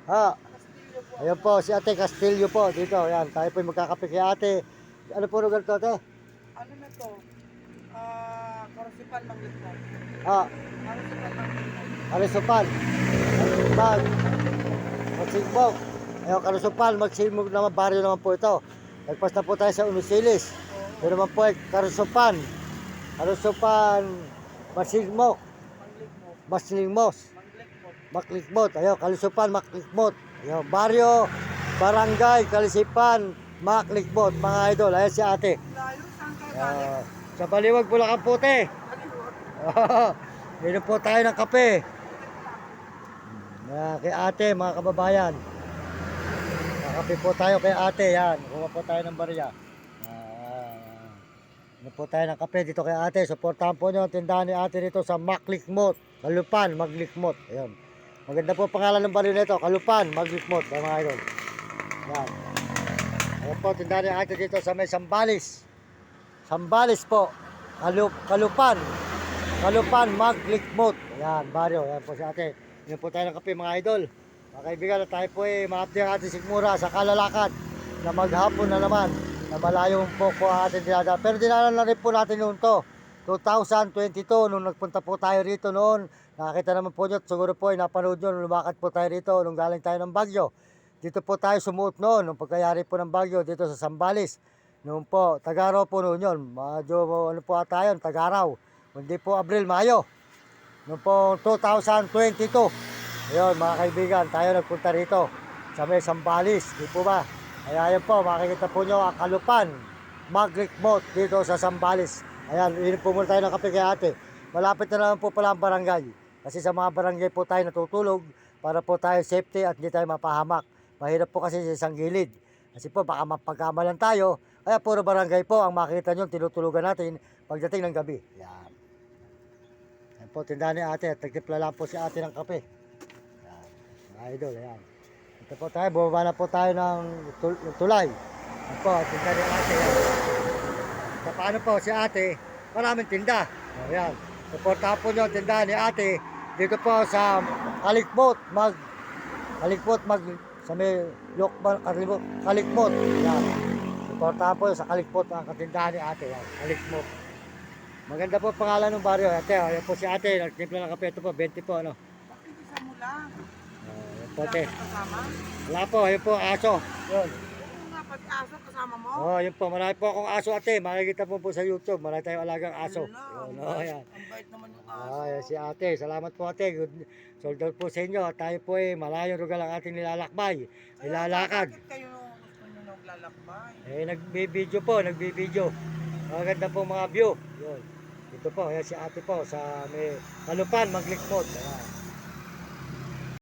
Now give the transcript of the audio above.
Ah, Castillo po ayun ako. po, si Ate Castillo po dito. Ayan, tayo po magkakape kay Ate. Ano po lugar to, Ate? Ano na to? Karusipan Manglikmok. Ah, Karusipan Manglikmok. Kalusupan. Magsigbag. Magsigbog. Ayun, Kalusupan, Magsigbog naman, baryo naman po ito. Nagpas na po tayo sa Unisilis. Oo. Ito naman po ay Kalusupan. Kalusupan, Magsigbog. Manglikmok. Maslimos. Manglikmok. Maklikmot. Ayun, Kalusupan, Maklikmot. Ayun, baryo, barangay, Kalisipan, Maklikmot. Mga idol, ayun si Ate. Layo, saan kayo galing? Sa Baliwag, Bulacan Puti. Baliwag. Dito po tayo ng kape. Kay Ate, mga kababayan. Kakape po tayo kay Ate. Yan, kuha po tayo ng barya. Ano po tayo ng kape dito kay Ate. Suportahan po nyo ang tindahan ni Ate dito sa Maklikmot. Kalupan, Maglikmot. Ayun. Maganda po pangalan ng baryo nito. Kalupan, Maglikmot. Mga idol. Yan. Ayan po, tindahan ni Ate dito sa may Sambales. Sambales po. Kalupan. Kalupan, Maglikmot. Ayan, baryo. Ayan po si Ate. Yan po tayo ng kape mga idol. Mga kaibigan, tayo po ma-update ang ating sigmura sa kalalakad na maghapon na naman na malayo po po ang ating dinadaan. Pero dinaanan na rin po natin noon to. 2022, nung nagpunta po tayo rito noon, nakakita naman po nyo, siguro po ay napanood nyo, nung lumakad po tayo rito, nung galing tayo ng Bagyo. Dito po tayo sumuot noon, nung pagkayari po ng Bagyo, dito sa Sambales. Noon po, Tagaraw po noon yun. Medyo ano po tayo, Tagaraw. Hindi po Abril, Mayo. Noong po 2022. Ayun mga kaibigan, tayo nagpunta rito sa may Sambales, di po ba? Kaya ayun po, makikita po nyo ang Kalupan, Maglikmot dito sa Sambales. Ayan, inom po muna tayo ng kape kay Ate. Malapit na naman po pala ang barangay. Kasi sa mga barangay po tayo natutulog para po tayo safety at hindi tayo mapahamak. Mahirap po kasi sa isang gilid. Kasi po baka mapagkamalan tayo. Kaya puro barangay po ang makikita nyo, tinutulugan natin pagdating ng gabi. Yan. Yan po, tindahan ni Ate. Nagtimpla lang po si Ate ng kape. Yan. Mga idol, ayan. Ito po tayo, bumaba na po tayo ng tulay. Yan po, tindahan ni Ate. Yan. Sa paano po si Ate, maraming tinda. Ayan. Suportahan po nyo ang tindahan ni Ate. Dito po sa Kalikmot, sa may Kalikmot. Ayan. Suportahan po sa Kalikmot ang katindahan ni Ate. Ayan. Kalikmot. Maganda po pangalan ng baryo. Ate, ayan po si Ate. Nagtimpla ng kape. Ito po, 20 po. Ano? Pakikisa mo lang. Ayan po, Wala Ate. kang kasama. Wala po, ayun po, aso. Yun. Ano nga pag-aso kasama mo? Oh, yun po, marami po akong aso, Ate. Makikita po sa YouTube. Marami tayong alagang aso. Hala, Yun, oh, ayan. ang bait naman yung Ayan aso. si Ate. Salamat po, Ate. Good. Sold out po sa inyo. Tayo po malayong lugar ang ating nilalakbay. Nilalakad. Bakit kayo gusto nyo naglalakbay? Nagbibideo po, nagbibideo. Maganda po mga view. Yun. Ito po, ayan si Ate po sa may Kalupan, Maglikmot. Ayan.